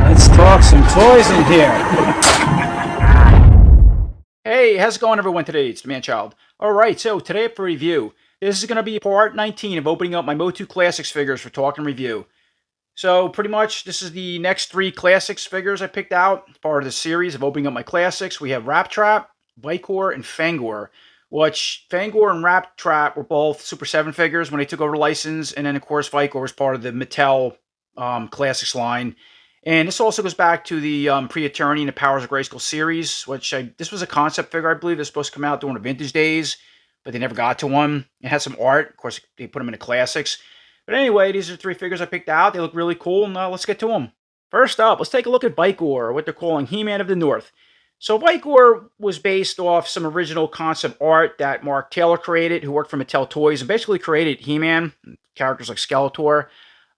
Let's talk some toys in here. Hey, how's it going everyone today? It's the Man-Child. Alright, so today for review, this is going to be part 19 of opening up my MOTU Classics figures for talk and review. So pretty much this is the next 3 Classics figures I picked out, part of the series of opening up my Classics. We have TRAP, VIKOR, and FANG-OR, which FANG-OR and TRAP were both Super 7 figures when they took over the license, and then of course VIKOR was part of the Mattel Classics line. And this also goes back to the Pre-Eternity and the Powers of Grayskull series, which this was a concept figure, I believe. It was supposed to come out during the vintage days, but they never got to one. It has some art. Of course, they put them in the classics. But anyway, these are 3 figures I picked out. They look really cool, and let's get to them. First up, let's take a look at VIKOR, what they're calling He-Man of the North. So VIKOR was based off some original concept art that Mark Taylor created, who worked for Mattel Toys, and basically created He-Man, characters like Skeletor.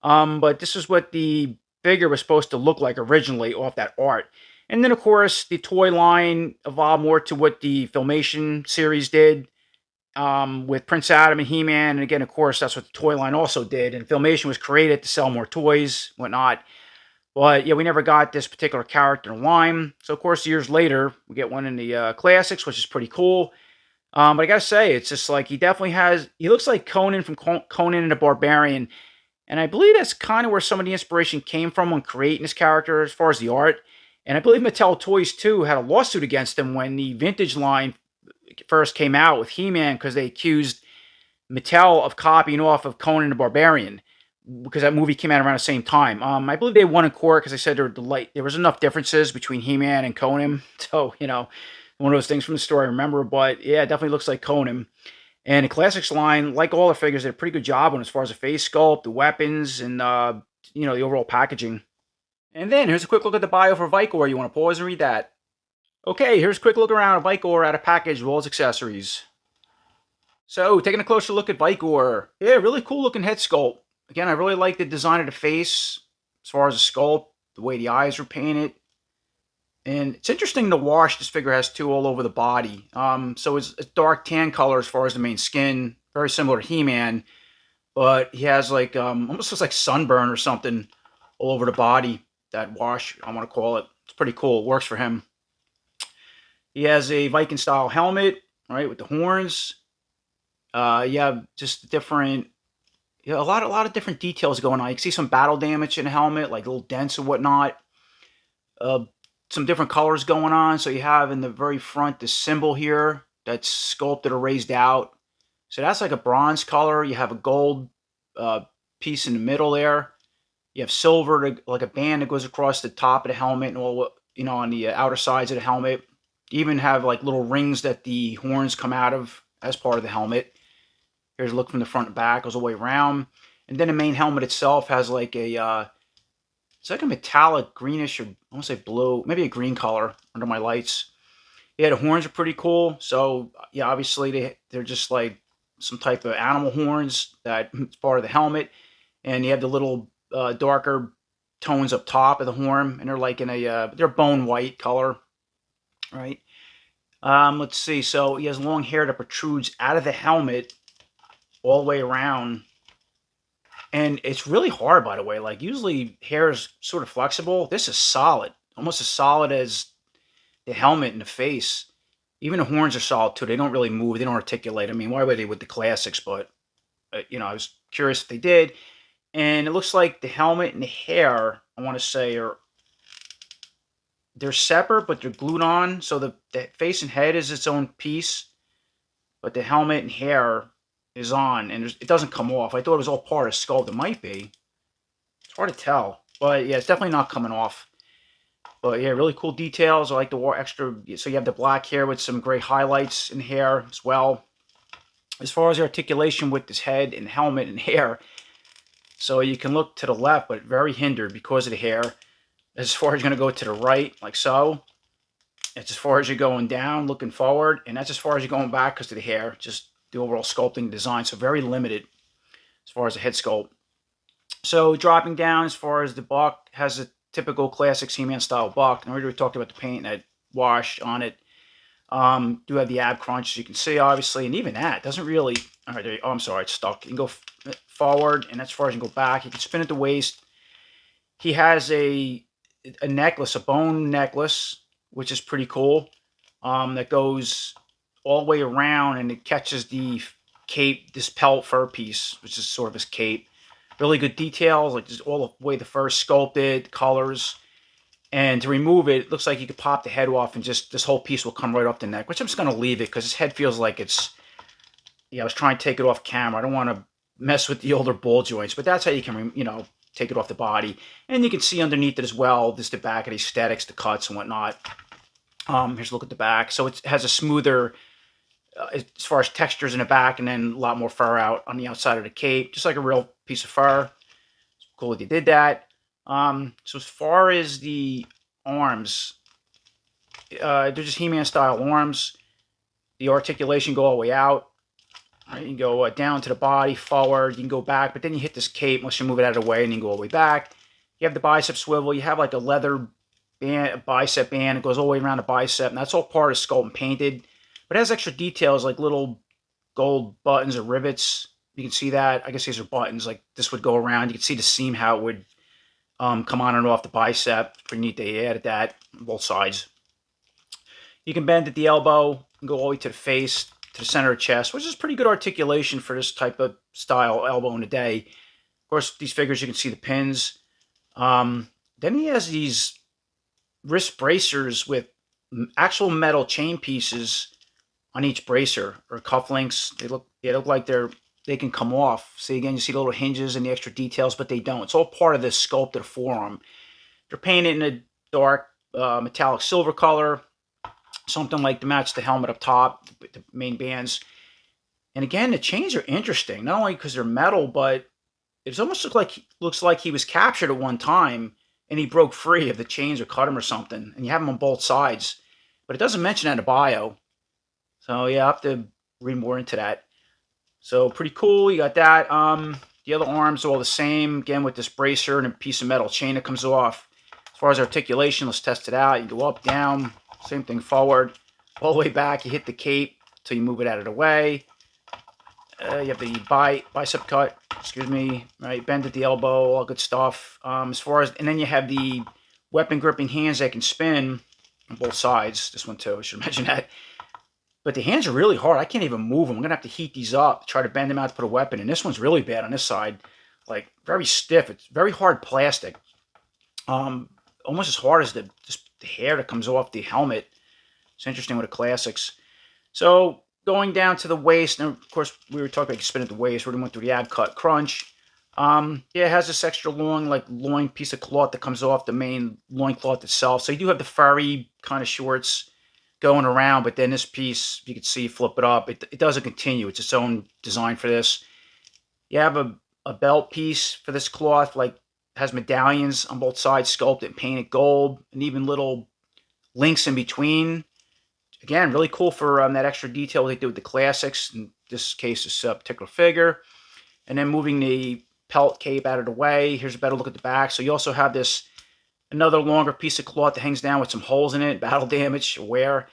But this is what the figure was supposed to look like originally off that art. And then, of course, the toy line evolved more to what the Filmation series did with Prince Adam and He-Man. And again, of course, that's what the toy line also did. And Filmation was created to sell more toys, whatnot. But yeah, we never got this particular character line. So, of course, years later, we get one in the classics, which is pretty cool. But I gotta say, it's just like he looks like Conan from Conan and the Barbarian. And I believe that's kind of where some of the inspiration came from when creating this character as far as the art. And I believe Mattel Toys, too, had a lawsuit against them when the vintage line first came out with He-Man because they accused Mattel of copying off of Conan the Barbarian because that movie came out around the same time. I believe they won in court because they said there was enough differences between He-Man and Conan. So, one of those things from the story I remember. But, yeah, it definitely looks like Conan. And the Classics line, like all the figures, did a pretty good job on as far as the face sculpt, the weapons, and the overall packaging. And then here's a quick look at the bio for VIKOR. You want to pause and read that? Okay, here's a quick look around at VIKOR out of package, as well as accessories. So, taking a closer look at VIKOR. Yeah, really cool looking head sculpt. Again, I really like the design of the face, as far as the sculpt, the way the eyes are painted. And it's interesting the wash this figure has too all over the body. So it's a dark tan color as far as the main skin, very similar to He-Man, but he has like almost looks like sunburn or something all over the body. That wash, I want to call it. It's pretty cool. It works for him. He has a Viking style helmet, right, with the horns. Yeah, just different. Yeah, a lot of different details going on. You can see some battle damage in the helmet, like little dents and whatnot. Some different colors going on. So you have in the very front this symbol here that's sculpted or raised out. So that's like a bronze color. You have a gold piece in the middle there. You have silver, like a band that goes across the top of the helmet and all, on the outer sides of the helmet. You even have like little rings that the horns come out of as part of the helmet. Here's a look from the front and back, goes all the way around. And then the main helmet itself has like it's like a metallic greenish, or I want to say blue, maybe a green color under my lights. Yeah, the horns are pretty cool. So, yeah, obviously they're just like some type of animal horns that's part of the helmet. And you have the little darker tones up top of the horn. And they're like in they're bone white color, right? Let's see. So he has long hair that protrudes out of the helmet all the way around. And it's really hard, by the way. Like, usually hair is sort of flexible. This is solid. Almost as solid as the helmet and the face. Even the horns are solid, too. They don't really move. They don't articulate. I mean, why would they with the classics? But, I was curious if they did. And it looks like the helmet and the hair, I want to say, they're separate, but they're glued on. So the face and head is its own piece. But the helmet and hair is on, and it doesn't come off. I thought it was all part of sculpt. It might be. It's hard to tell. But, yeah, it's definitely not coming off. But, yeah, really cool details. I like the extra. So you have the black hair with some gray highlights in hair as well. As far as the articulation with this head and helmet and hair, so you can look to the left, but very hindered because of the hair. As far as you're going to go to the right, like so. It's as far as you're going down, looking forward. And that's as far as you're going back because of the hair. Just the overall sculpting design. So very limited as far as the head sculpt. So dropping down as far as the buck, has a typical classic He-Man style buck. And we already talked about the paint that washed on it. Do have the ab crunch, as you can see, obviously. And even that doesn't really... All right, I'm sorry, it's stuck. You can go forward, and as far as you can go back. You can spin at the waist. He has a necklace, a bone necklace, which is pretty cool. That goes all the way around, and it catches the cape, this pelt fur piece, which is sort of his cape. Really good details, like just all the way the fur sculpted, colors. And to remove it, it looks like you could pop the head off and just this whole piece will come right off the neck, which I'm just going to leave it because his head feels like it's, yeah, I was trying to take it off camera. I don't want to mess with the older ball joints, but that's how you can, take it off the body. And you can see underneath it as well, just the back of the aesthetics, the cuts and whatnot. Here's a look at the back. So it has a smoother, as far as textures in the back, and then a lot more fur out on the outside of the cape, just like a real piece of fur. It's cool that you did that. So as far as the arms, they're just He-Man style arms. The articulation go all the way out. Right, you can go down to the body, forward, you can go back, but then you hit this cape unless you move it out of the way, and you can go all the way back. You have the bicep swivel. You have like a leather band, a bicep band. It goes all the way around the bicep, and that's all part of sculpt and painted. But it has extra details like little gold buttons or rivets. You can see that. I guess these are buttons. Like this would go around. You can see the seam, how it would come on and off the bicep. Pretty neat they added that on both sides. You can bend at the elbow and go all the way to the face, to the center of the chest, which is pretty good articulation for this type of style elbow in the day. Of course, these figures, you can see the pins. Then he has these wrist bracers with actual metal chain pieces on each bracer, or cufflinks. They look like they can come off. See, again, you see the little hinges and the extra details, but they don't. It's all part of this sculpted forearm. They're painted in a dark metallic silver color, something like to match the helmet up top, the main bands. And again, the chains are interesting, not only because they're metal, but it almost looks like he was captured at one time and he broke free of the chains or cut him or something. And you have them on both sides, but it doesn't mention that in the bio. So yeah, I have to read more into that. So pretty cool. You got that. The other arms are all the same, again with this bracer and a piece of metal chain that comes off. As far as articulation, let's test it out. You go up, down, same thing forward, all the way back. You hit the cape until you move it out of the way. You have the bicep cut, right? Bend at the elbow, all good stuff. And then you have the weapon gripping hands that can spin on both sides. This one too, I should mention that. But the hands are really hard. I can't even move them. I'm going to have to heat these up, try to bend them out to put a weapon. And this one's really bad on this side. Like, very stiff. It's very hard plastic. Almost as hard as the hair that comes off the helmet. It's interesting with the classics. So, going down to the waist. And, of course, we were talking about spin at the waist. We went through the ab cut crunch. Yeah, it has this extra long, like, loin piece of cloth that comes off the main loin cloth itself. So, you do have the furry kind of shorts going around, but then this piece, you can see, flip it up. It doesn't continue. It's its own design for this. You have a belt piece for this cloth, like has medallions on both sides, sculpted and painted gold, and even little links in between. Again, really cool for that extra detail they did with the classics. In this case, this particular figure. And then moving the pelt cape out of the way. Here's a better look at the back. So you also have this another longer piece of cloth that hangs down with some holes in it, battle damage, wear.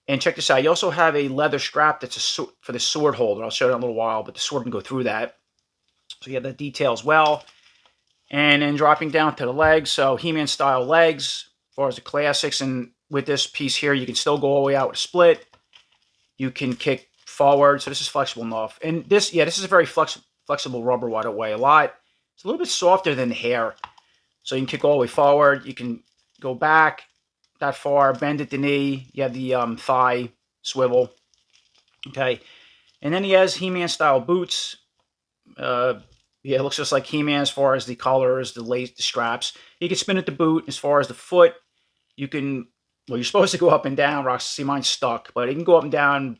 And check this out. You also have a leather strap that's for the sword holder. I'll show you in a little while, but the sword can go through that. So you have that detail as well. And then dropping down to the legs. So He-Man style legs as far as the classics. And with this piece here, you can still go all the way out with a split. You can kick forward. So this is flexible enough. And this is a very flexible rubber, by the way. It's a little bit softer than the hair. So you can kick all the way forward. You can go back that far, bend at the knee. You have the thigh swivel. Okay. And then he has He-Man style boots. Yeah, it looks just like He-Man as far as the collars, the lace, the straps. You can spin at the boot. As far as the foot, you can, well, you're supposed to go up and down. Rock, see, mine's stuck. But you can go up and down,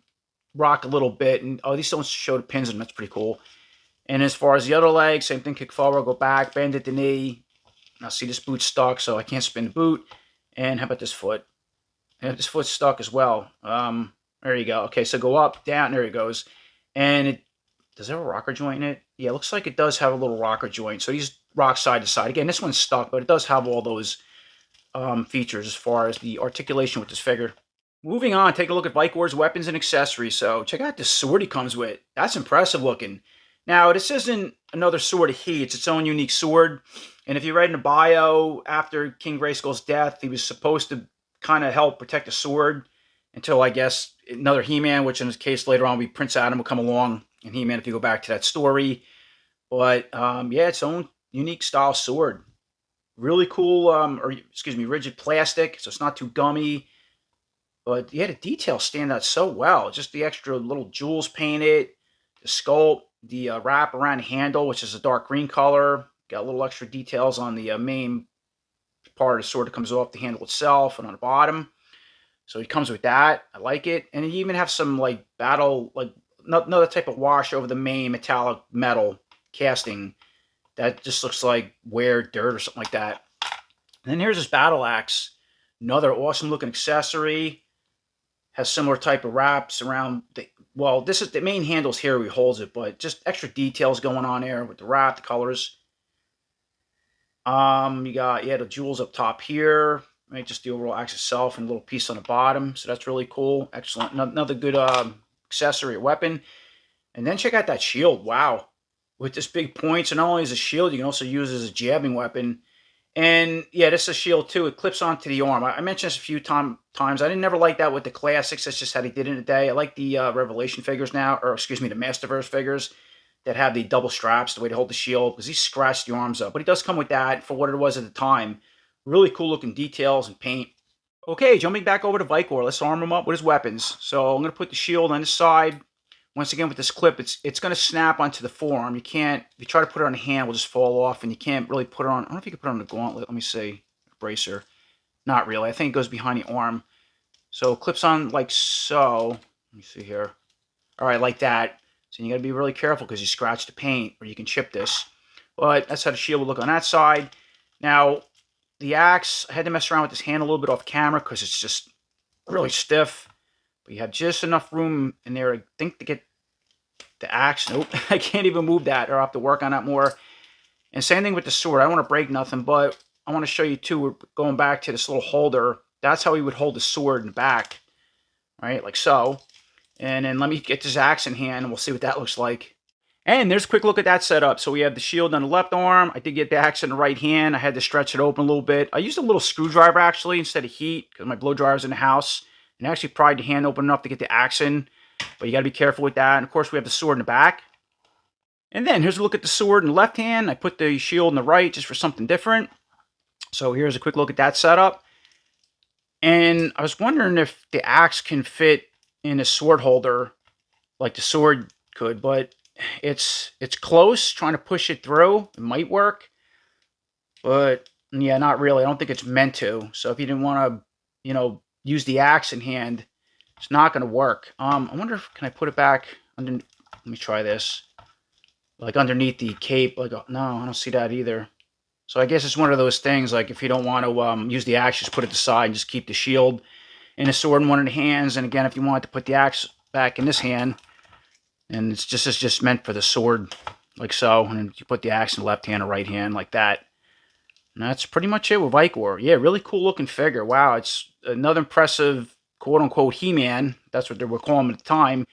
rock a little bit. And, oh, these don't show the pins in them. That's pretty cool. And as far as the other leg, same thing. Kick forward, go back, bend at the knee. Now, see, this boot's stuck, so I can't spin the boot. And how about this foot? And this foot's stuck as well. There you go. Okay, so go up, down. There it goes. And does it have a rocker joint in it? Yeah, it looks like it does have a little rocker joint. So these rock side to side. Again, this one's stuck, but it does have all those features as far as the articulation with this figure. Moving on, take a look at VIKOR's weapons and accessories. So check out the sword he comes with. That's impressive looking. Now, this isn't another sword of heat. It's its own unique sword. And if you read in the bio, after King Grayskull's death, he was supposed to kind of help protect the sword until, I guess, another He-Man, which in this case later on, Prince Adam will come along in He-Man if you go back to that story. But yeah, its own unique style sword. Really cool, or excuse me, rigid plastic, so it's not too gummy. But yeah, the details stand out so well. Just the extra little jewels painted, the sculpt, the wrap around handle, which is a dark green color. Got little extra details on the main part of the sword that comes off the handle itself and on the bottom. So it comes with that. I like it. And you even have some like battle, like another type of wash over the main metallic metal casting that just looks like wear dirt or something like that. And then here's this battle axe. Another awesome looking accessory. Has similar type of wraps around the, well, this is the main handles here where he holds it, but just extra details going on there with the wrap, the colors. You got, yeah, the jewels up top here, right? Just the overall axe itself and a little piece on the bottom. So that's really cool. Excellent. Another good accessory or weapon. And then check out that shield. Wow. With this big point, so not only as a shield, you can also use it as a jabbing weapon. And yeah, this is a shield too. It clips onto the arm. I mentioned this a few times. I didn't never like that with the classics. That's just how they did it in the day. I like the Revelation figures now, or excuse me, the Masterverse figures that have the double straps, the way to hold the shield, because he scratched the arms up. But he does come with that for what it was at the time. Really cool looking details and paint. Okay, jumping back over to VIKOR. Let's arm him up with his weapons. So I'm going to put the shield on the side. Once again, with this clip, it's going to snap onto the forearm. You can't, if you try to put it on the hand, it will just fall off, and you can't really put it on. I don't know if you can put it on the gauntlet. Let me see. Bracer. Not really. I think it goes behind the arm. So it clips on like so. Let me see here. All right, like that. So you got to be really careful because you scratch the paint or you can chip this. But that's how the shield will look on that side. Now, the axe, I had to mess around with this hand a little bit off camera because it's just really stiff. But you have just enough room in there, I think, to get the axe. Nope, I can't even move that, or I'll have to work on that more. And same thing with the sword. I don't want to break nothing, but I want to show you too, we're going back to this little holder. That's how he would hold the sword in the back, right? Like so. And then let me get this axe in hand, and we'll see what that looks like. And there's a quick look at that setup. So we have the shield on the left arm. I did get the axe in the right hand. I had to stretch it open a little bit. I used a little screwdriver, actually, instead of heat, because my blow dryer is in the house. And I actually pried the hand open enough to get the axe in. But you got to be careful with that. And of course, we have the sword in the back. And then here's a look at the sword in the left hand. I put the shield in the right just for something different. So here's a quick look at that setup. And I was wondering if the axe can fit in a sword holder like the sword could. But it's close. Trying to push it through. It might work. But yeah, not really. I don't think it's meant to. So if you didn't want to, use the axe in hand, it's not going to work. I wonder if, can I put it back under, let me try this. Like underneath the cape. Like, no, I don't see that either. So I guess it's one of those things, like if you don't want to use the axe, just put it aside and just keep the shield and the sword in one of the hands. And again, if you want to put the axe back in this hand, and it's just meant for the sword, like so. And then you put the axe in the left hand or right hand, like that. And that's pretty much it with VIKOR. Yeah, really cool looking figure. Wow, it's another impressive quote-unquote He-Man. That's what they were calling him at the time.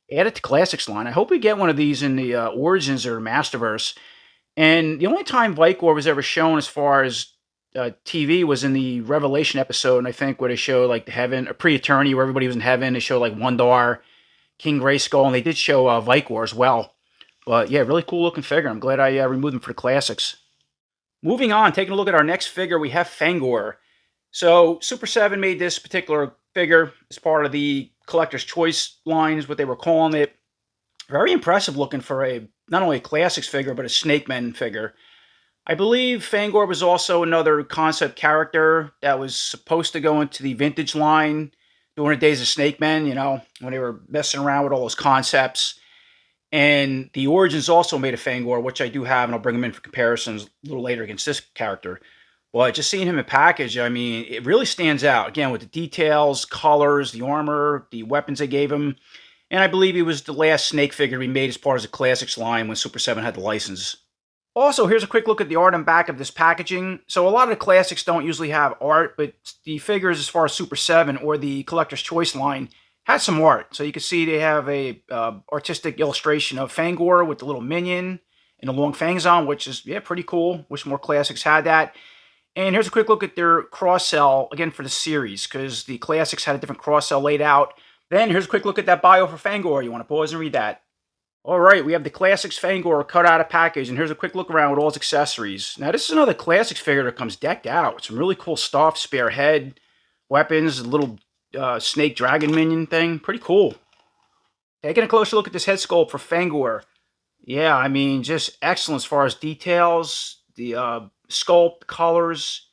Added to Classics line. I hope we get one of these in the Origins or Masterverse. And the only time VIKOR was ever shown as far as TV was in the Revelation episode, and I think where they show like the heaven, a pre-eternity where everybody was in heaven. They show like Wondar, King Grayskull, and they did show VIKOR as well. But yeah, really cool looking figure. I'm glad I removed them for the Classics. Moving on, taking a look at our next figure, we have FANG-OR. So Super 7 made this particular figure as part of the Collector's Choice line, is what they were calling it. Very impressive looking for a not only a Classics figure, but a Snake Men figure. I believe FANG-OR was also another concept character that was supposed to go into the vintage line during the days of Snake Men, when they were messing around with all those concepts. And the Origins also made a FANG-OR, which I do have, and I'll bring them in for comparisons a little later against this character. But just seeing him in package, I mean, it really stands out. Again, with the details, colors, the armor, the weapons they gave him. And I believe he was the last Snake figure we made as part of the Classics line when Super 7 had the license. Also, here's a quick look at the art and back of this packaging. So a lot of the Classics don't usually have art, but the figures as far as Super 7 or the Collector's Choice line has some art. So you can see they have a artistic illustration of FANG-OR with the little minion in the long fangs on, which is, yeah, pretty cool. Wish more classics had that. And here's a quick look at their cross-sell, again, for the series, because the classics had a different cross-sell laid out. Then here's a quick look at that bio for FANG-OR. You want to pause and read that. All right, we have the classics FANG-OR cut out of package, and here's a quick look around with all its accessories. Now, this is another classics figure that comes decked out with some really cool stuff, spare head, weapons, little snake dragon minion thing. Pretty cool. Taking a closer look at this head sculpt for FANG-OR. Yeah, I mean, just excellent as far as details, the sculpt, colors.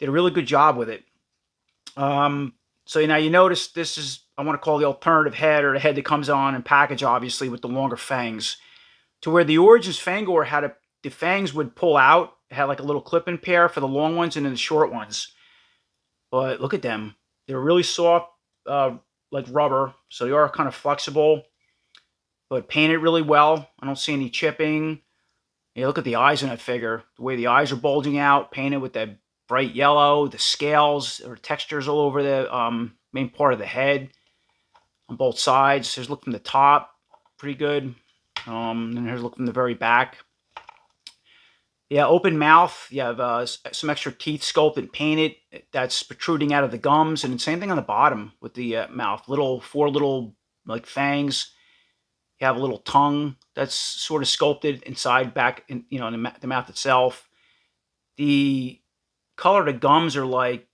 Did a really good job with it. So now you notice this is, I want to call the alternative head, or the head that comes on in package, obviously, with the longer fangs. To where the Origins FANG-OR had the fangs would pull out, had like a little clip-in pair for the long ones and then the short ones. But look at them. They're really soft, like rubber, so they are kind of flexible, but painted really well. I don't see any chipping. Yeah, look at the eyes in that figure. The way the eyes are bulging out, painted with that bright yellow, the scales or textures all over the main part of the head on both sides. Here's a look from the top, pretty good. And here's a look from the very back. Yeah, open mouth. You have some extra teeth sculpted, painted. That's protruding out of the gums, and same thing on the bottom with the mouth. Four little like fangs. You have a little tongue that's sort of sculpted inside, back in, in the mouth itself. The color of the gums are like,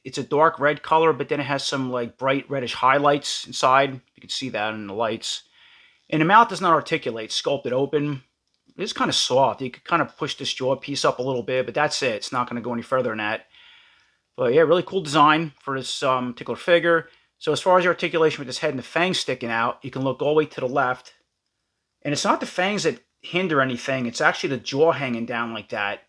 it's a dark red color, but then it has some like bright reddish highlights inside. You can see that in the lights. And the mouth does not articulate, sculpted open. It's kind of soft. You could kind of push this jaw piece up a little bit, but that's it. It's not going to go any further than that. But yeah, really cool design for this particular figure. So as far as the articulation with this head and the fangs sticking out, you can look all the way to the left. And it's not the fangs that hinder anything. It's actually the jaw hanging down like that.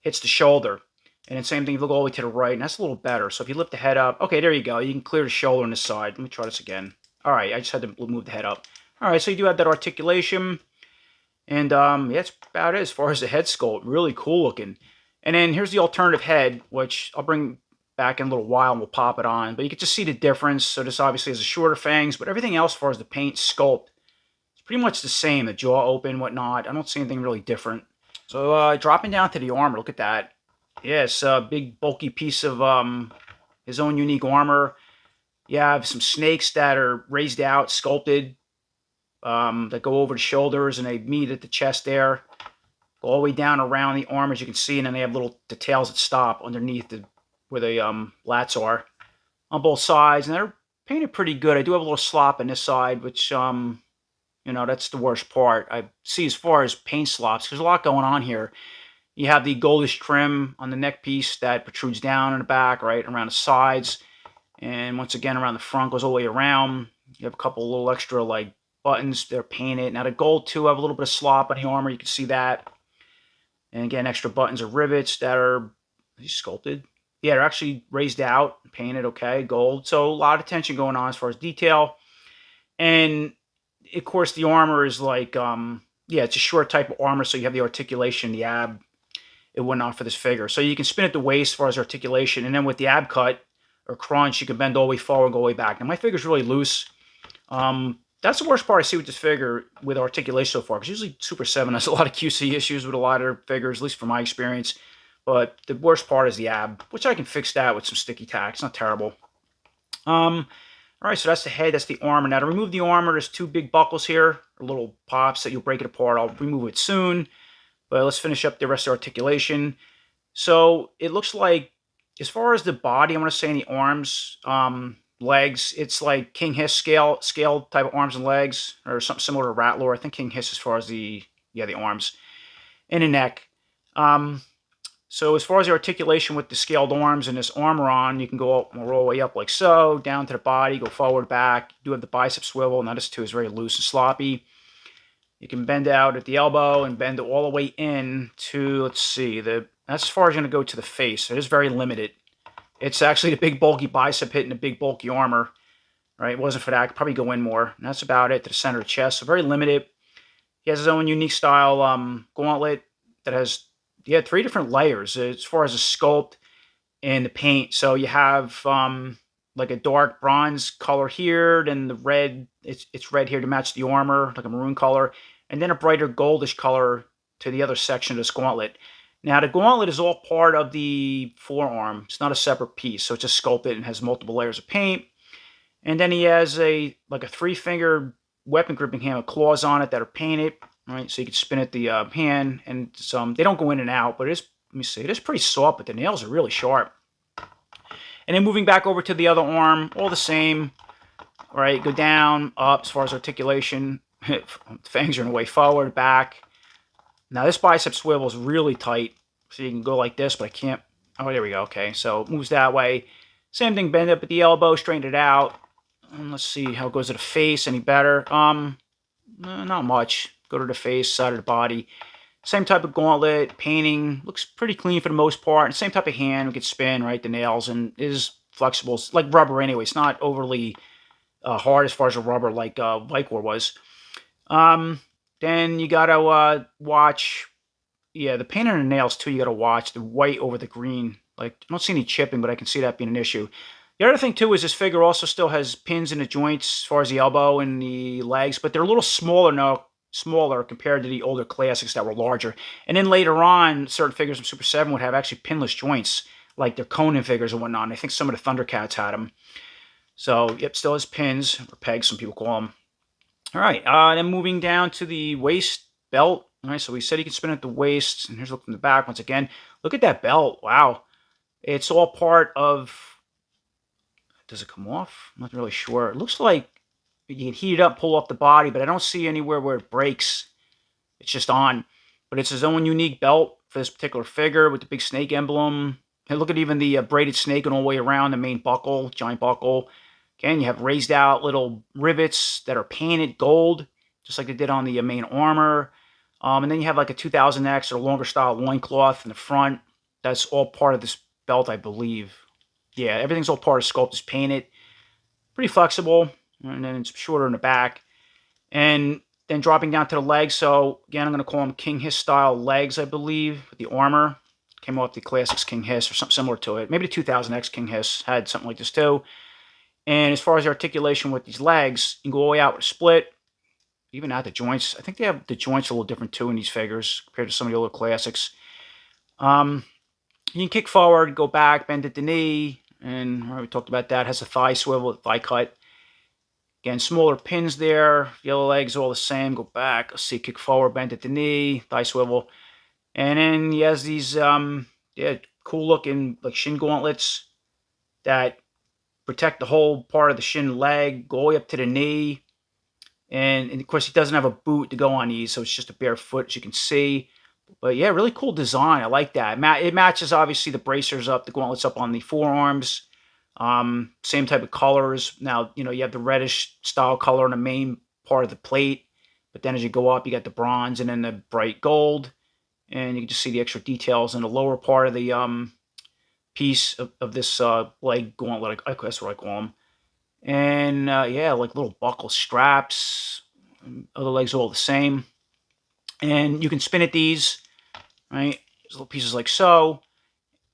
Hits the shoulder. And then same thing, you look all the way to the right, and that's a little better. So if you lift the head up, okay, there you go. You can clear the shoulder on this side. Let me try this again. All right, I just had to move the head up. All right, so you do have that articulation. And yeah, that's about it as far as the head sculpt. Really cool looking. And then here's the alternative head, which I'll bring back in a little while and we'll pop it on. But you can just see the difference. So this obviously has a shorter fangs, but everything else as far as the paint sculpt, it's pretty much the same. The jaw open, whatnot. I don't see anything really different. So dropping down to the armor, look at that. Yeah, it's a big bulky piece of his own unique armor. You have some snakes that are raised out, sculpted, that go over the shoulders, and they meet at the chest there. Go all the way down around the arm, as you can see, and then they have little details that stop underneath where the lats are on both sides, and they're painted pretty good. I do have a little slop on this side, which, that's the worst part. I see as far as paint slops, there's a lot going on here. You have the goldish trim on the neck piece that protrudes down in the back, right, around the sides, and once again around the front, goes all the way around. You have a couple little extra, like, buttons. They're painted. Now the gold too, have a little bit of slop on the armor. You can see that. And again, extra buttons or rivets that are sculpted. Yeah, they're actually raised out, painted, okay, gold. So a lot of attention going on as far as detail. And of course the armor is like, yeah, it's a short type of armor, so you have the articulation, the ab, it went on for this figure. So you can spin at the waist as far as articulation, and then with the ab cut or crunch, you can bend all the way forward, go all the way back. Now my figure's really loose. That's the worst part I see with this figure with articulation so far, because usually Super 7 has a lot of QC issues with a lot of their figures, at least from my experience. But the worst part is the ab, which I can fix that with some sticky tack. It's not terrible. All right, so that's the head, that's the armor. Now to remove the armor, there's two big buckles here, or little pops that you'll break it apart. I'll remove it soon, but let's finish up the rest of the articulation. So it looks like, as far as the body, I'm going to say in the arms, legs, it's like King Hiss scale type of arms and legs, or something similar to Rattler. I think King Hiss as far as the arms and the neck. So as far as the articulation with the scaled arms and this armor on, you can go all the way up like so, down to the body, go forward, back. You do have the bicep swivel. Now this too is very loose and sloppy. You can bend out at the elbow and bend it all the way in to, let's see, that's as far as you're going to go to the face. It is very limited. It's actually the big bulky bicep hitting the big bulky armor. Right? It wasn't for that. I could probably go in more. And that's about it to the center of the chest. So very limited. He has his own unique style gauntlet that has, three different layers as far as the sculpt and the paint. So you have like a dark bronze color here, then the red, it's red here to match the armor, like a maroon color, and then a brighter goldish color to the other section of this gauntlet. Now, the gauntlet is all part of the forearm. It's not a separate piece, so it's just sculpted and has multiple layers of paint. And then he has a 3-finger weapon gripping hand with claws on it that are painted, right? So you can spin it the hand, and they don't go in and out, but it is, let me see, it is pretty soft, but the nails are really sharp. And then moving back over to the other arm, all the same, right? Go down, up as far as articulation. The fangs are in the way, forward, back. Now this bicep swivel is really tight, so you can go like this, but I can't. Oh, there we go. Okay, so it moves that way. Same thing, bend up at the elbow, straighten it out. And let's see how it goes to the face. Any better? Not much. Go to the face, side of the body. Same type of gauntlet, painting. Looks pretty clean for the most part. And same type of hand. We could spin, right, the nails, and is flexible. It's like rubber anyway. It's not overly hard as far as a rubber like VIKOR was. Then you gotta watch, yeah, the paint on the nails too. You gotta watch the white over the green. Like, I don't see any chipping, but I can see that being an issue. The other thing too is this figure also still has pins in the joints as far as the elbow and the legs, but they're a little smaller now, smaller compared to the older classics that were larger. And then later on, certain figures from Super 7 would have actually pinless joints, like their Conan figures and whatnot. And I think some of the Thundercats had them. So, yep, still has pins, or pegs, some people call them. All right, then moving down to the waist belt. All right, so we said you can spin at the waist, and here's a look from the back once again. Look at that belt. Wow. It's all part of... Does it come off? I'm not really sure. It looks like you can heat it up, pull off the body, but I don't see anywhere where it breaks. It's just on. But it's his own unique belt for this particular figure with the big snake emblem. And look at even the braided snake and all the way around the main buckle, giant buckle. Again, you have raised out little rivets that are painted gold, just like they did on the main armor. And then you have like a 2000X or longer style loincloth in the front. That's all part of this belt, I believe. Yeah, everything's all part of sculpt. It's painted. Pretty flexible. And then it's shorter in the back. And then dropping down to the legs. So, again, I'm going to call them King Hiss style legs, I believe, with the armor. Came off the Classics King Hiss or something similar to it. Maybe the 2000X King Hiss had something like this too. And as far as the articulation with these legs, you can go all the way out with a split. Even at the joints. I think they have the joints a little different too in these figures compared to some of the older classics. You can kick forward, go back, bend at the knee. And we talked about that. Has a thigh swivel, thigh cut. Again, smaller pins there. Yellow legs all the same. Go back. Let's see, kick forward, bend at the knee, thigh swivel. And then he has these cool looking like shin gauntlets that protect the whole part of the shin leg, go all the way up to the knee. And of course, he doesn't have a boot to go on these, so it's just a bare foot, as you can see. But yeah, really cool design. I like that. It matches, obviously, the bracers up, the gauntlets up on the forearms. Same type of colors. Now, you have the reddish style color on the main part of the plate. But then as you go up, you got the bronze and then the bright gold. And you can just see the extra details in the lower part of the piece of this leg gauntlet. That's what I call them. And yeah, like little buckle straps. Other legs are all the same. And you can spin at these, right? There's little pieces like so.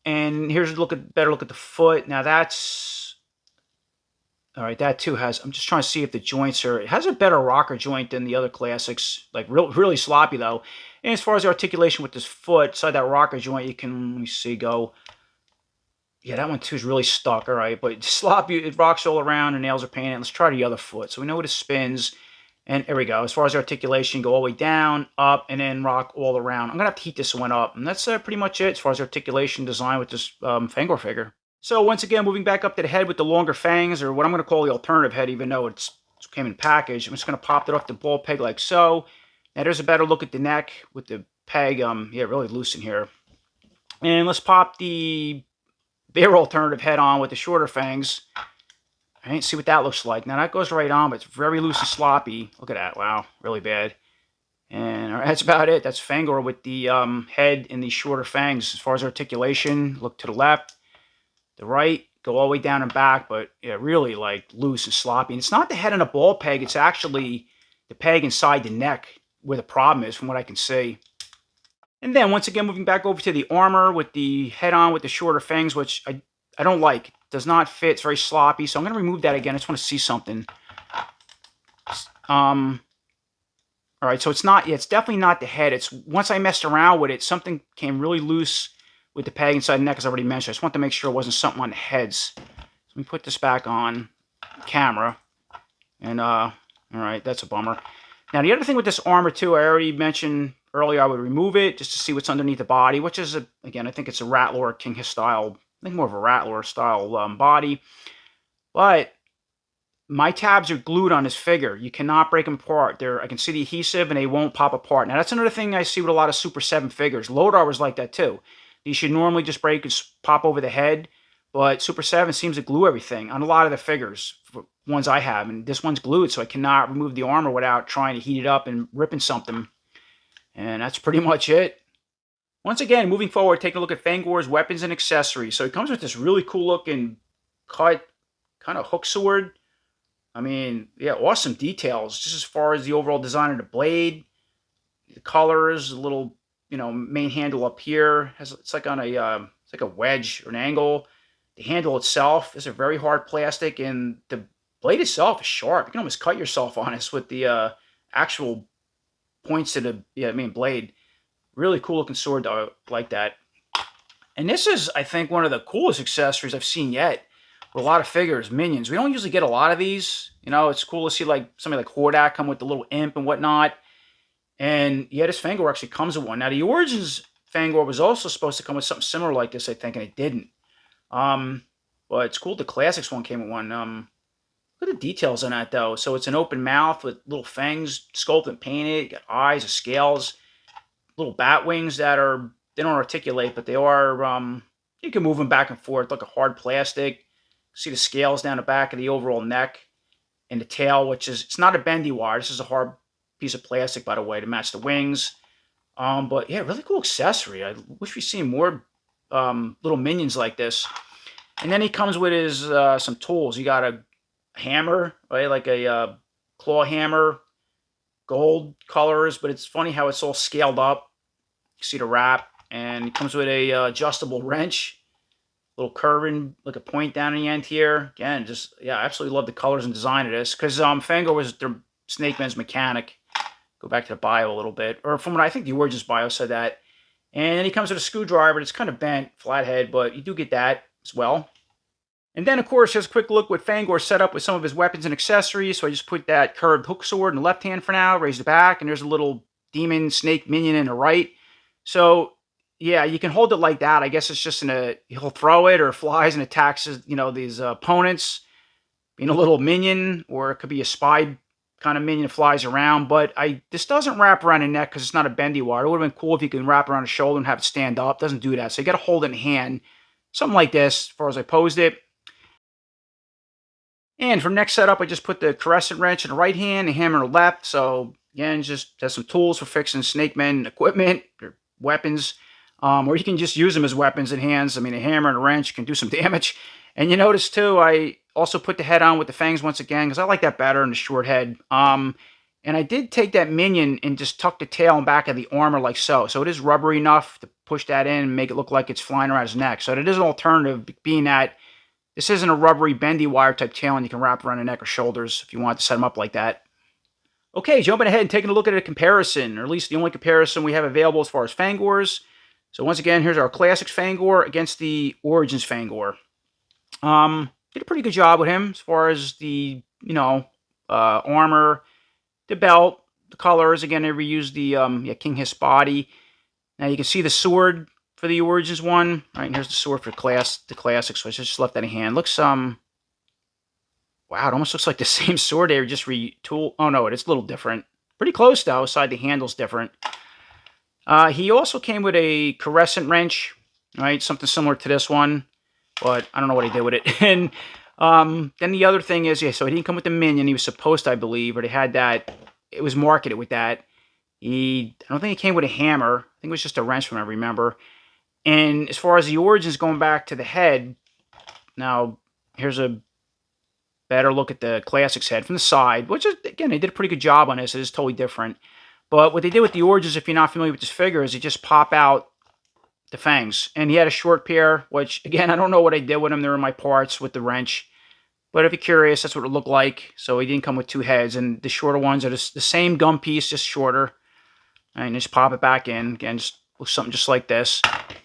And here's a better look at the foot. Now that's, all right, that too has, I'm just trying to see if the joints are, it has a better rocker joint than the other classics. Like really sloppy though. And as far as the articulation with this foot, side that rocker joint, you can, let me see, go, yeah, that one too is really stuck, all right. But sloppy, it rocks all around, the nails are painted. Let's try the other foot. So we know what it spins. And there we go. As far as articulation, go all the way down, up, and then rock all around. I'm going to have to heat this one up. And that's pretty much it as far as articulation design with this FANG-OR figure. So once again, moving back up to the head with the longer fangs, or what I'm going to call the alternative head, even though it came in package. I'm just going to pop it off the ball peg like so. Now there's a better look at the neck with the peg. Yeah, really loose in here. And let's pop their alternative head on with the shorter fangs. All right, see what that looks like. Now that goes right on, but it's very loose and sloppy. Look at that. Wow, really bad. And all right, that's about it. That's FANG-OR with the head and the shorter fangs. As far as articulation, look to the left, the right, go all the way down and back, but yeah, really like loose and sloppy. And it's not the head on a ball peg. It's actually the peg inside the neck where the problem is, from what I can see. And then once again, moving back over to the armor with the head on with the shorter fangs, which I don't like. It does not fit. It's very sloppy. So I'm going to remove that again. I just want to see something. All right, so it's not, yeah, it's definitely not the head. It's once I messed around with it, something came really loose with the peg inside the neck, as I already mentioned. I just want to make sure it wasn't something on the heads. Let me put this back on camera. And, all right, that's a bummer. Now, the other thing with this armor, too, I already mentioned earlier, I would remove it just to see what's underneath the body, which is, again, I think it's a Rattler King Hiss style, I think more of a Rattler style body. But my tabs are glued on this figure. You cannot break them apart. I can see the adhesive and they won't pop apart. Now, that's another thing I see with a lot of Super 7 figures. Load was like that, too. These should normally just break and pop over the head. But Super 7 seems to glue everything on a lot of the figures, ones I have. And this one's glued, so I cannot remove the armor without trying to heat it up and ripping something. And that's pretty much it. Once again, moving forward, taking a look at FANG-OR's weapons and accessories. So it comes with this really cool looking cut kind of hook sword. I mean, yeah, awesome details. Just as far as the overall design of the blade, the colors, a little, main handle up here it's like on it's like a wedge or an angle. The handle itself is a very hard plastic, and the blade itself is sharp. You can almost cut yourself on this with the actual points to the blade. Really cool looking sword, though. I like that. And this is, I think, one of the coolest accessories I've seen yet. With a lot of figures, minions. We don't usually get a lot of these. It's cool to see like somebody like Hordak come with the little imp and whatnot. And yeah, this FANG-OR actually comes with one. Now the Origins FANG-OR was also supposed to come with something similar like this, I think, and it didn't. But it's cool the Classics one came with one. Look at the details on that though. So it's an open mouth with little fangs sculpted and painted. You got eyes, and scales, little bat wings that they don't articulate, but they are. You can move them back and forth like a hard plastic. See the scales down the back of the overall neck and the tail, which is, it's not a bendy wire. This is a hard piece of plastic, by the way, to match the wings. But yeah, really cool accessory. I wish we'd seen more little minions like this. And then he comes with his some tools. You got a hammer, right? Like a claw hammer, gold colors, but it's funny how it's all scaled up. You see the wrap, and he comes with a adjustable wrench. Little curving, like a point down in the end here. Again, just, yeah, I absolutely love the colors and design of this. Because FANG-OR was their Snake Man's mechanic. Go back to the bio a little bit. Or from what I think the Origins bio said that. And then he comes with a screwdriver. It's kind of bent, flathead, but you do get that as well. And then, of course, just a quick look what FANG-OR set up with some of his weapons and accessories. So I just put that curved hook sword in the left hand for now, raise the back, and there's a little demon snake minion in the right. So yeah, you can hold it like that. I guess it's just he'll throw it or flies and attacks, these opponents, being a little minion, or it could be a spy kind of minion that flies around. But this doesn't wrap around the neck because it's not a bendy wire. It would have been cool if you could wrap around the shoulder and have it stand up. It doesn't do that. So you got to hold it in hand. Something like this, as far as I posed it. And for next setup, I just put the crescent wrench in the right hand, the hammer in the left. So again, just has some tools for fixing Snake Men equipment or weapons. Or you can just use them as weapons and hands. I mean, a hammer and a wrench can do some damage. And you notice, too, I also put the head on with the fangs once again, because I like that better than the short head. And I did take that minion and just tuck the tail and back of the armor like so. So it is rubbery enough to push that in and make it look like it's flying around his neck. So it is an alternative, being that this isn't a rubbery, bendy wire type tail, and you can wrap around the neck or shoulders if you want to set them up like that. Okay, jumping ahead and taking a look at a comparison, or at least the only comparison we have available as far as FANG-ORs. So once again, here's our Classics FANG-OR against the Origins FANG-OR. Did a pretty good job with him as far as the, armor, the belt, the colors. Again, they reused the King Hiss body. Now you can see the sword for the Origins one. All right, and here's the sword for the Classics. So I just left that in hand. Looks wow, it almost looks like the same sword they just retooled. Oh no, it's a little different. Pretty close though. Aside the handle's different. He also came with a crescent wrench, right? Something similar to this one, but I don't know what he did with it. And then the other thing is, yeah, so he didn't come with the minion. He was supposed to, I believe, or they had that. It was marketed with that. I don't think he came with a hammer. I think it was just a wrench from what I remember. And as far as the Origins, going back to the head, now here's a better look at the Classics head from the side, which is, again, they did a pretty good job on this. It is totally different. But what they did with the Origins, if you're not familiar with this figure, is they just pop out the fangs. And he had a short pair, which, again, I don't know what I did with them. They were in my parts with the wrench. But if you're curious, that's what it looked like. So he didn't come with two heads, and the shorter ones are just the same gum piece, just shorter. And just pop it back in. Again, just looks something just like this.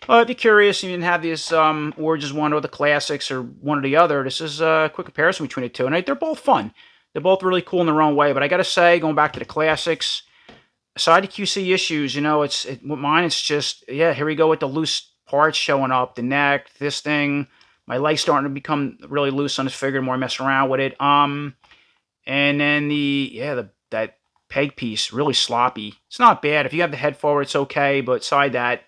Well, if you're curious, you didn't have this Origins one or the Classics or one or the other, this is a quick comparison between the two. And they're both fun. They're both really cool in their own way. But I got to say, going back to the Classics, aside the QC issues, you know, with mine, it's just, yeah, here we go with the loose parts showing up. The neck, this thing. My leg's starting to become really loose on this figure the more I mess around with it. And then that peg piece, really sloppy. It's not bad. If you have the head forward, it's okay. But aside that,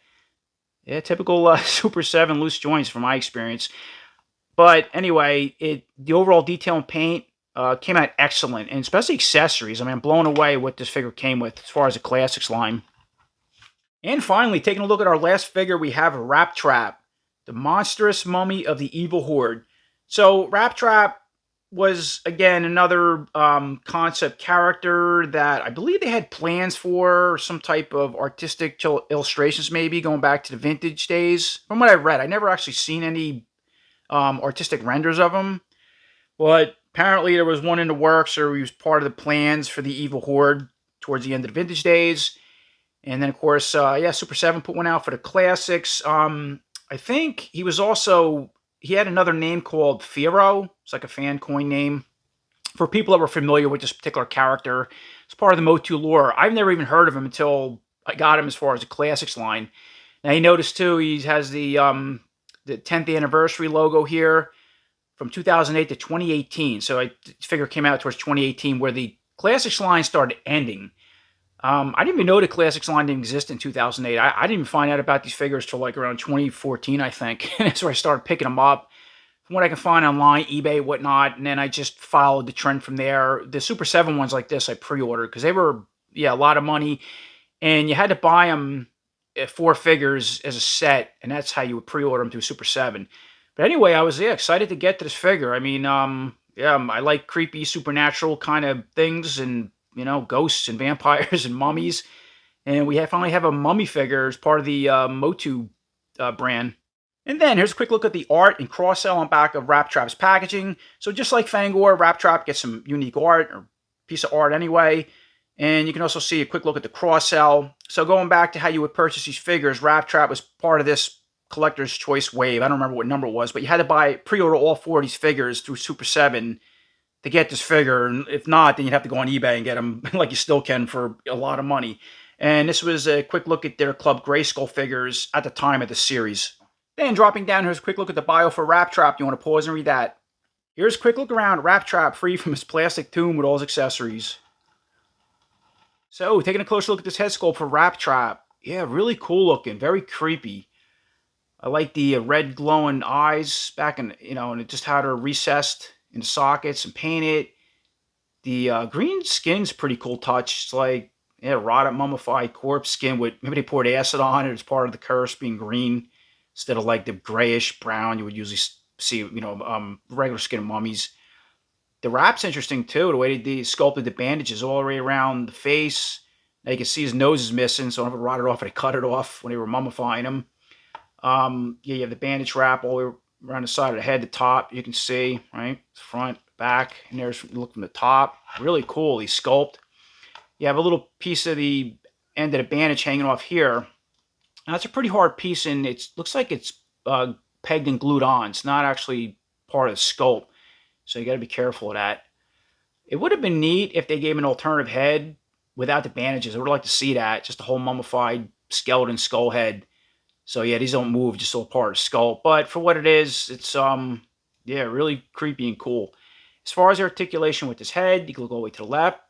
yeah, typical Super 7 loose joints from my experience. But anyway, the overall detail and paint came out excellent. And especially accessories. I mean, I'm blown away what this figure came with as far as the Classics line. And finally, taking a look at our last figure, we have Rat Trap, the monstrous mummy of the evil horde. So Rat Trap was, again, another concept character that I believe they had plans for, some type of artistic illustrations maybe, going back to the vintage days. From what I read, I never actually seen any artistic renders of him, but apparently there was one in the works, or he was part of the plans for the evil horde towards the end of the vintage days. And then, of course, Super 7 put one out for the Classics. I think he was also... He had another name called Firo. It's like a fan coin name. For people that were familiar with this particular character, it's part of the MOTU lore. I've never even heard of him until I got him as far as the Classics line. Now, you notice, too, he has the 10th anniversary logo here from 2008 to 2018. So the figure came out towards 2018 where the Classics line started ending. I didn't even know the Classics line didn't exist in 2008. I didn't even find out about these figures till like around 2014, I think. And that's where I started picking them up. From what I can find online, eBay, whatnot. And then I just followed the trend from there. The Super 7 ones like this I pre-ordered because they were, a lot of money. And you had to buy them 4 figures as a set. And that's how you would pre-order them through Super 7. But anyway, I was excited to get to this figure. I mean, I like creepy supernatural kind of things and ghosts and vampires and mummies. And we finally have a mummy figure as part of the MOTU brand. And then here's a quick look at the art and cross-sell on back of Rat Trap's packaging. So just like FANG-OR, Rat Trap gets some unique art, or piece of art anyway. And you can also see a quick look at the cross-sell. So going back to how you would purchase these figures, Rat Trap was part of this collector's choice wave. I don't remember what number it was, but you had to pre-order all 4 of these figures through Super 7 to get this figure, and if not, then you'd have to go on eBay and get them like you still can for a lot of money. And this was a quick look at their Club Grayskull figures at the time of the series. Then dropping down, here's a quick look at the bio for Rat Trap. You want to pause and read that. Here's a quick look around Rat Trap free from his plastic tomb with all his accessories. So, taking a closer look at this head sculpt for Rat Trap. Yeah, really cool looking, very creepy. I like the red glowing eyes back in, and it just had her recessed in sockets and painted. The green skin's a pretty cool touch. It's like rotted mummified corpse skin with maybe they poured acid on it as part of the curse being green instead of like the grayish brown you would usually see, regular skin of mummies. The wrap's interesting too. The way they sculpted the bandages all the way around the face. Now you can see his nose is missing, so I don't know if it rotted off or they cut it off when they were mummifying him. You have the bandage wrap all the way around the side of the head, the top, you can see, right? Front, back, and there's, look from the top. Really cool, the sculpt. You have a little piece of the end of the bandage hanging off here. Now, it's a pretty hard piece, and it looks like it's pegged and glued on. It's not actually part of the sculpt, so you got to be careful of that. It would have been neat if they gave an alternative head without the bandages. I would like to see that, just a whole mummified skeleton skull head. So yeah, these don't move, just all part of the skull. But for what it is, it's really creepy and cool. As far as articulation with his head, you can look all the way to the left,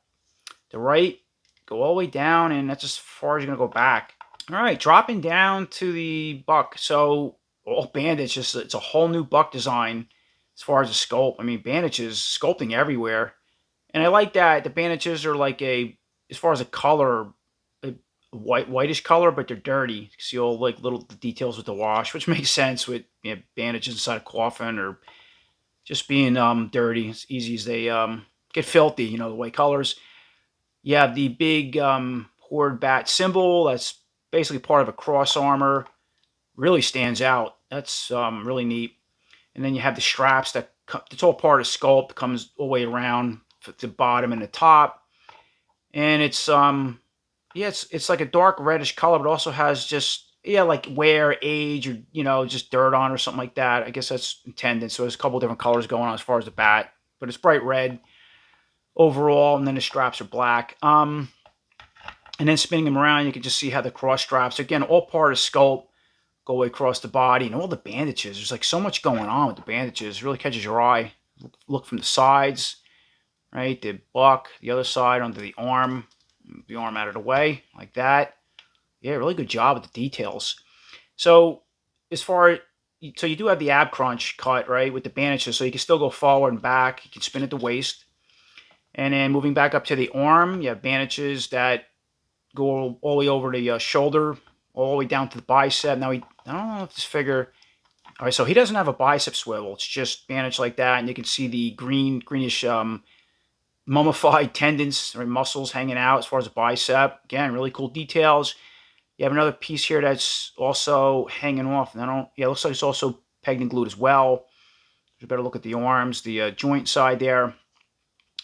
the right, go all the way down, and that's as far as you're gonna go back. All right, dropping down to the buck. So all bandage, it's a whole new buck design as far as the sculpt. I mean, bandages sculpting everywhere, and I like that the bandages are like as far as the color, whitish color, but they're dirty. You see all like little details with the wash, which makes sense with bandages inside a coffin or just being dirty. As easy as they get filthy, the white colors. You have the big horde bat symbol. That's basically part of a cross armor. Really stands out. That's really neat. And then you have the straps that it's all part of sculpt. It comes all the way around the bottom and the top, and it's yeah, it's like a dark reddish color, but also has just, yeah, like wear, age, or just dirt on or something like that. I guess that's intended. So there's a couple different colors going on as far as the bat, but it's bright red overall, and then the straps are black. And then spinning them around, you can just see how the cross straps, again, all part of sculpt, go away across the body, and all the bandages. There's like so much going on with the bandages. It really catches your eye. Look from the sides, right? The buck, the other side under the arm out of the way, like that. Yeah, really good job with the details. So so you do have the ab crunch cut, right, with the bandages, so you can still go forward and back. You can spin at the waist. And then moving back up to the arm, you have bandages that go all the way over the shoulder, all the way down to the bicep. Now, I don't know if this figure... All right, so he doesn't have a bicep swivel. It's just bandaged like that, and you can see the greenish mummified tendons or muscles hanging out as far as the bicep. Again, really cool details. You have another piece here that's also hanging off. And it looks like it's also pegged and glued as well. You better look at the arms, the joint side there.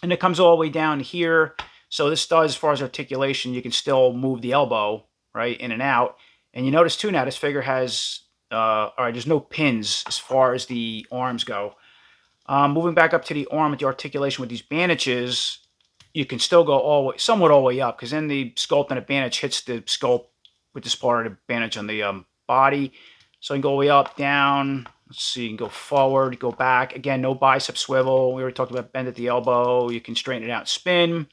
And it comes all the way down here. So this does, as far as articulation, you can still move the elbow, right, in and out. And you notice, too, now this figure has, all right, there's no pins as far as the arms go. Moving back up to the arm with the articulation with these bandages, you can still go somewhat all the way up, because then the sculpt on the bandage hits the sculpt with this part of the bandage on the body. So you can go all the way up, down. Let's see, you can go forward, go back. Again, no bicep swivel. We already talked about bend at the elbow. You can straighten it out, spin.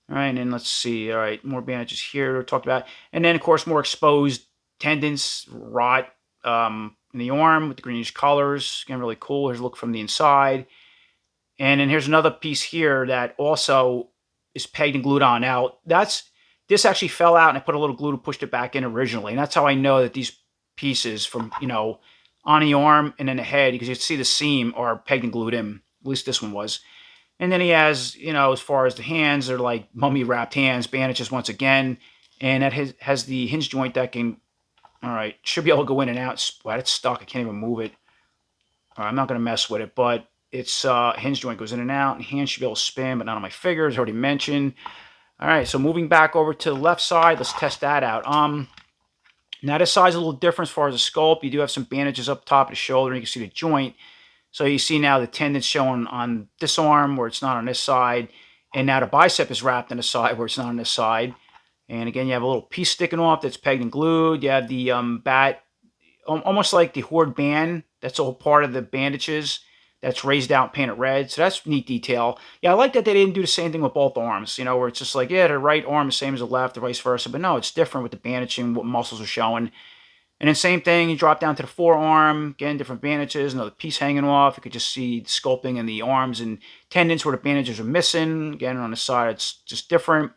All right, and then let's see. All right, more bandages here we talked about. And then, of course, more exposed tendons, rot in the arm with the greenish colors. Again, really cool. Here's a look from the inside. And then here's another piece here that also is pegged and glued on. Now, this actually fell out, and I put a little glue to push it back in originally. And that's how I know that these pieces from, on the arm and then the head, because you can see the seam, are pegged and glued in. At least this one was. And then he has, as far as the hands, they're like mummy-wrapped hands, bandages once again. And that has the hinge joint that can, all right, should be able to go in and out. Wow, it's stuck. I can't even move it. All right, I'm not going to mess with it, but it's hinge joint goes in and out. And hand should be able to spin, but not on my fingers, already mentioned. All right, so moving back over to the left side, let's test that out. Now this side's a little different as far as the sculpt. You do have some bandages up top of the shoulder, and you can see the joint. So you see now the tendons showing on this arm where it's not on this side, and now the bicep is wrapped on the side where it's not on this side. And again, you have a little piece sticking off that's pegged and glued. You have the bat, almost like the horde band. That's all part of the bandages. That's raised out, painted red. So that's neat detail. Yeah, I like that they didn't do the same thing with both arms, where it's just like, yeah, the right arm is the same as the left, or vice versa. But no, it's different with the bandaging, what muscles are showing. And then same thing, you drop down to the forearm. Again, different bandages, another piece hanging off. You could just see the sculpting in the arms and tendons where the bandages are missing. Again, on the side, it's just different.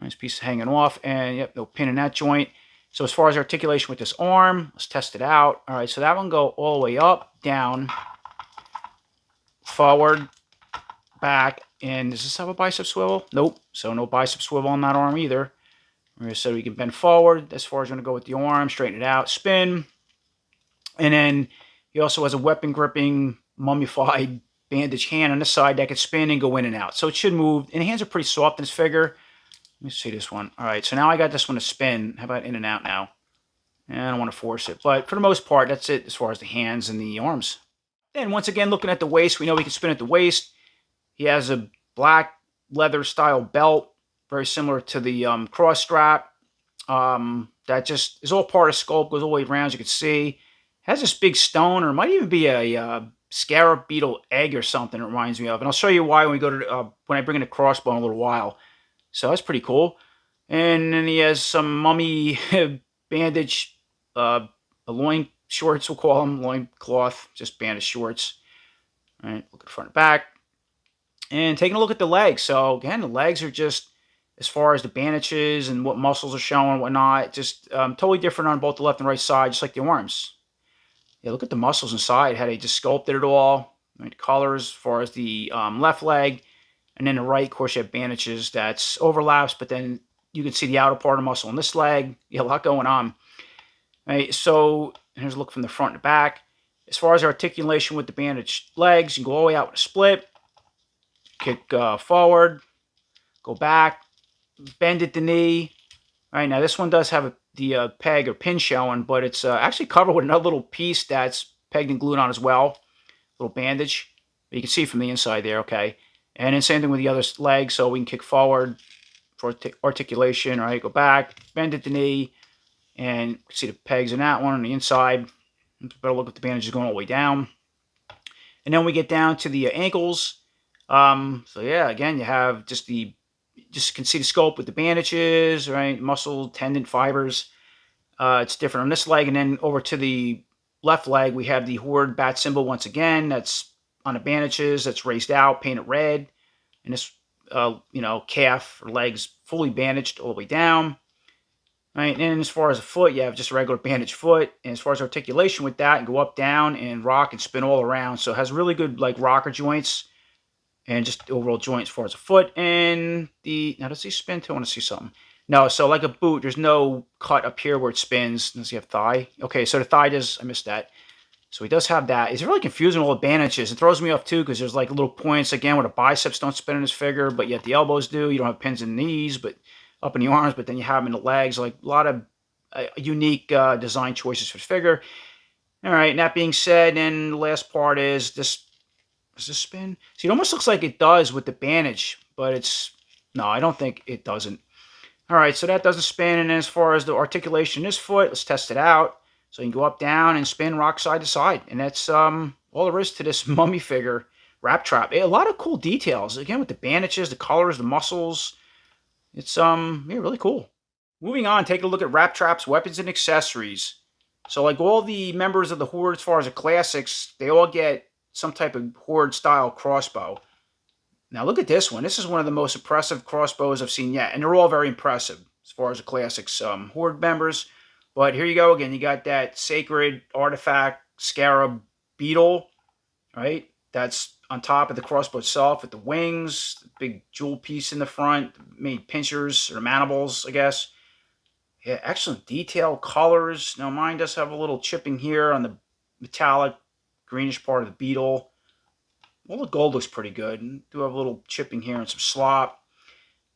Nice piece hanging off. And, yep, no pin in that joint. So as far as articulation with this arm, let's test it out. All right, so that one go all the way up, down, forward, back. And does this have a bicep swivel? Nope. So no bicep swivel on that arm either. So we can bend forward as far as going to go with the arm, straighten it out, spin. And then he also has a weapon gripping, mummified bandage hand on this side that can spin and go in and out. So it should move. And the hands are pretty soft in this figure. Let me see this one. All right, so now I got this one to spin. How about in and out now? And I don't want to force it. But for the most part, that's it as far as the hands and the arms. Then once again, looking at the waist, we know we can spin at the waist. He has a black leather style belt, very similar to the cross strap. That just is all part of sculpt, goes all the way around, as you can see. Has this big stone, or it might even be a scarab beetle egg or something it reminds me of. And I'll show you why when we go to when I bring in the crossbow in a little while. So that's pretty cool. And then he has some mummy bandage, loin shorts, we'll call them, loin cloth, just bandage shorts. All right, look at front and back. And taking a look at the legs. So again, the legs are just, as far as the bandages and what muscles are showing and whatnot, just totally different on both the left and right side, just like the arms. Yeah, look at the muscles inside, how they just sculpted it all. Right, colors as far as the left leg. And then the right, of course, you have bandages that's overlaps, but then you can see the outer part of the muscle in this leg. Yeah, a lot going on. Right, so here's a look from the front to back. As far as articulation with the bandaged legs, you can go all the way out with a split, kick forward, go back, bend at the knee. All right, now this one does have the peg or pin showing, but it's actually covered with another little piece that's pegged and glued on as well, little bandage. You can see from the inside there, okay? And then same thing with the other leg, so we can kick forward for articulation, right? Go back, bend at the knee, and you can see the pegs in that one on the inside. Better look at the bandage is going all the way down. And then we get down to the ankles. So yeah, again, you have just can see the scope with the bandages, right? Muscle, tendon, fibers. It's different on this leg. And then over to the left leg, we have the horde bat symbol once again. That's on the bandages. That's raised out, painted red. And this, calf or legs fully bandaged all the way down. Right, and as far as a foot, you have just a regular bandaged foot. And as far as articulation with that, you go up, down, and rock and spin all around. So it has really good like rocker joints and just overall joints as far as a foot. And now does he spin too? I want to see something. No, so like a boot, there's no cut up here where it spins. Does he have thigh? Okay, so the thigh does, I missed that. So he does have that. It's really confusing all the bandages. It throws me off too because there's like little points again where the biceps don't spin in his figure, but yet the elbows do. You don't have pins in the knees, but up in the arms, but then you have them in the legs. Like a lot of unique design choices for the figure. All right, and that being said, then the last part is this. Does this spin? See, it almost looks like it does with the bandage, but no, I don't think it doesn't. All right, so that doesn't spin. And then as far as the articulation in this foot, let's test it out. So you can go up, down, and spin rock side to side. And that's all there is to this mummy figure, Wrap Trap. A lot of cool details. Again, with the bandages, the colors, the muscles. It's really cool. Moving on, take a look at Wrap Trap's weapons and accessories. So like all the members of the Horde as far as the classics, they all get some type of Horde style crossbow. Now look at this one. This is one of the most impressive crossbows I've seen yet. And they're all very impressive as far as the classics Horde members. But here you go again. You got that sacred artifact scarab beetle, right? That's on top of the crossbow itself with the wings, the big jewel piece in the front, made pinchers or mandibles, I guess. Yeah, excellent detail, colors. Now mine does have a little chipping here on the metallic greenish part of the beetle. Well, the gold looks pretty good. And do have a little chipping here and some slop.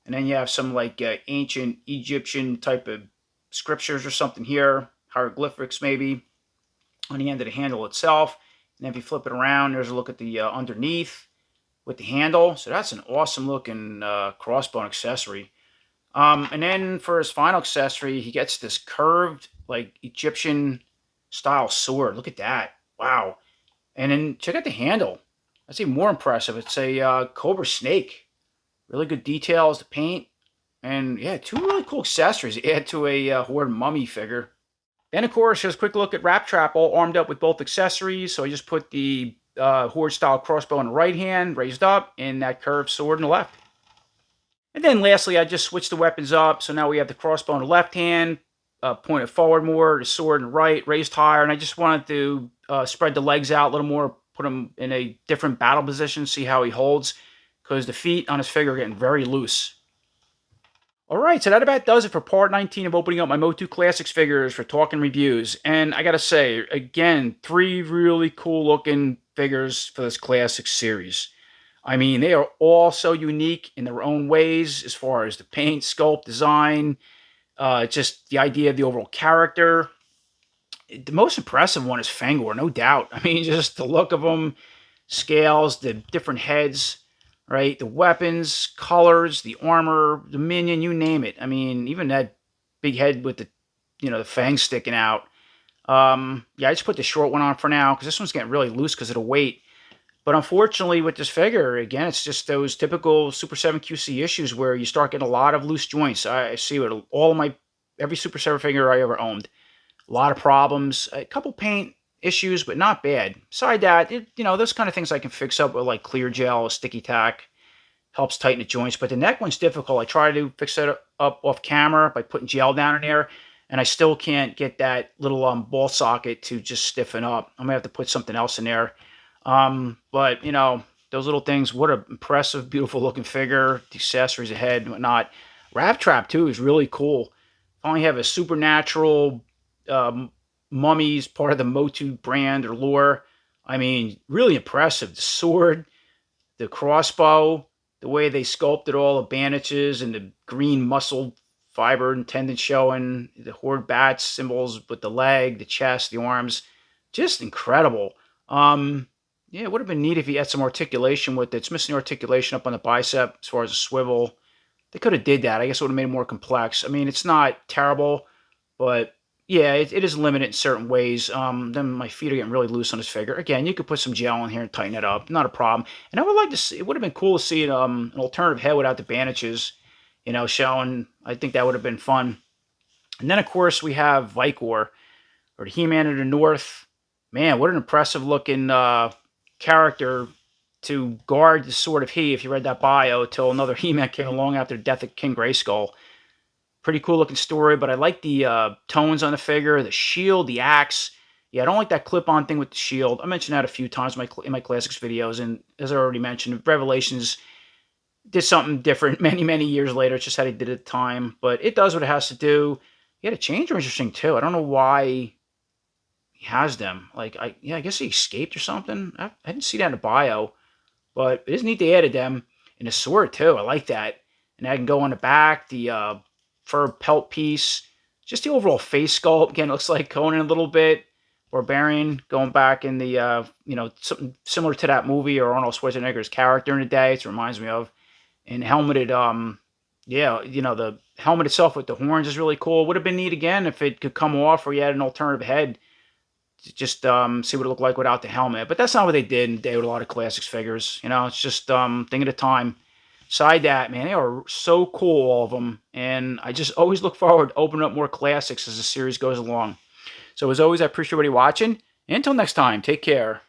And then you have some like ancient Egyptian type of scriptures or something here, hieroglyphics maybe, on the end of the handle itself. And then if you flip it around, there's a look at the underneath with the handle. So that's an awesome looking crossbow accessory. And then for his final accessory, he gets this curved, like Egyptian style sword. Look at that. Wow. And then check out the handle. That's even more impressive. It's a cobra snake. Really good details, the paint. And yeah, two really cool accessories to add to a Horde mummy figure. Then, of course, just a quick look at Wrap Trap, all armed up with both accessories. So I just put the Horde-style crossbow in the right hand, raised up, and that curved sword in the left. And then lastly, I just switched the weapons up. So now we have the crossbow in the left hand, pointed forward more, the sword in the right, raised higher. And I just wanted to spread the legs out a little more, put him in a different battle position, see how he holds. Because the feet on his figure are getting very loose. Alright, so that about does it for part 19 of opening up my MOTU Classics figures for talking reviews. And I gotta say, again, 3 really cool looking figures for this Classics series. I mean, they are all so unique in their own ways as far as the paint, sculpt, design, just the idea of the overall character. The most impressive one is FANG-OR, no doubt. I mean, just the look of them, scales, the different heads. Right, the weapons, colors, the armor, the minion, you name it. I mean, even that big head with the, the fangs sticking out. Yeah, I just put the short one on for now because this one's getting really loose because of the weight. But unfortunately, with this figure, again, it's just those typical Super 7 QC issues where you start getting a lot of loose joints. I see with every Super 7 figure I ever owned. A lot of problems, a couple paint issues, but not bad. Beside that, those kind of things I can fix up with like clear gel, sticky tack, helps tighten the joints. But the neck one's difficult. I try to fix it up off camera by putting gel down in there, and I still can't get that little ball socket to just stiffen up. I'm gonna have to put something else in there. But those little things. What an impressive, beautiful looking figure. The accessories ahead and whatnot. Wrap Trap too is really cool. I only have a supernatural mummies, part of the MOTU brand or lore. I mean, really impressive. The sword, the crossbow, the way they sculpted all the bandages and the green muscle fiber and tendon showing, the horde bats symbols with the leg, the chest, the arms, just incredible. Yeah, it would have been neat if he had some articulation with it. It's missing articulation up on the bicep as far as a swivel. They could have did that. I guess it would have made it more complex. I mean, it's not terrible, but yeah, it is limited in certain ways. Then my feet are getting really loose on this figure. Again, you could put some gel in here and tighten it up. Not a problem. And I would like to see, it would have been cool to see an alternative head without the bandages, showing. I think that would have been fun. And then, of course, we have VIKOR, or the He-Man of the North. Man, what an impressive looking character to guard the Sword of He, if you read that bio, till another He-Man came along after the death of King Grayskull. Pretty cool looking story, but I like the tones on the figure, the shield, the axe. Yeah, I don't like that clip-on thing with the shield. I mentioned that a few times in my classics videos, and as I already mentioned, Revelations did something different many years later. It's just how they did it at the time, but it does what it has to do. Yeah, the chains are interesting too. I don't know why he has them. Like, I guess he escaped or something. I didn't see that in the bio, but it is neat they added them. And the sword too. I like that. And I can go on the back, the fur pelt piece, just the overall face sculpt. Again, it looks like Conan a little bit, Barbarian, going back in the something similar to that movie or Arnold Schwarzenegger's character in the day. It reminds me of. And helmeted, yeah, the helmet itself with the horns is really cool. Would have been neat again if it could come off, or you had an alternative head to just see what it looked like without the helmet. But that's not what they did in the day with a lot of classics figures. It's just thing at a time. Side that, man, they are so cool, all of them. And I just always look forward to opening up more classics as the series goes along. So as always, I appreciate everybody watching. And until next time, take care.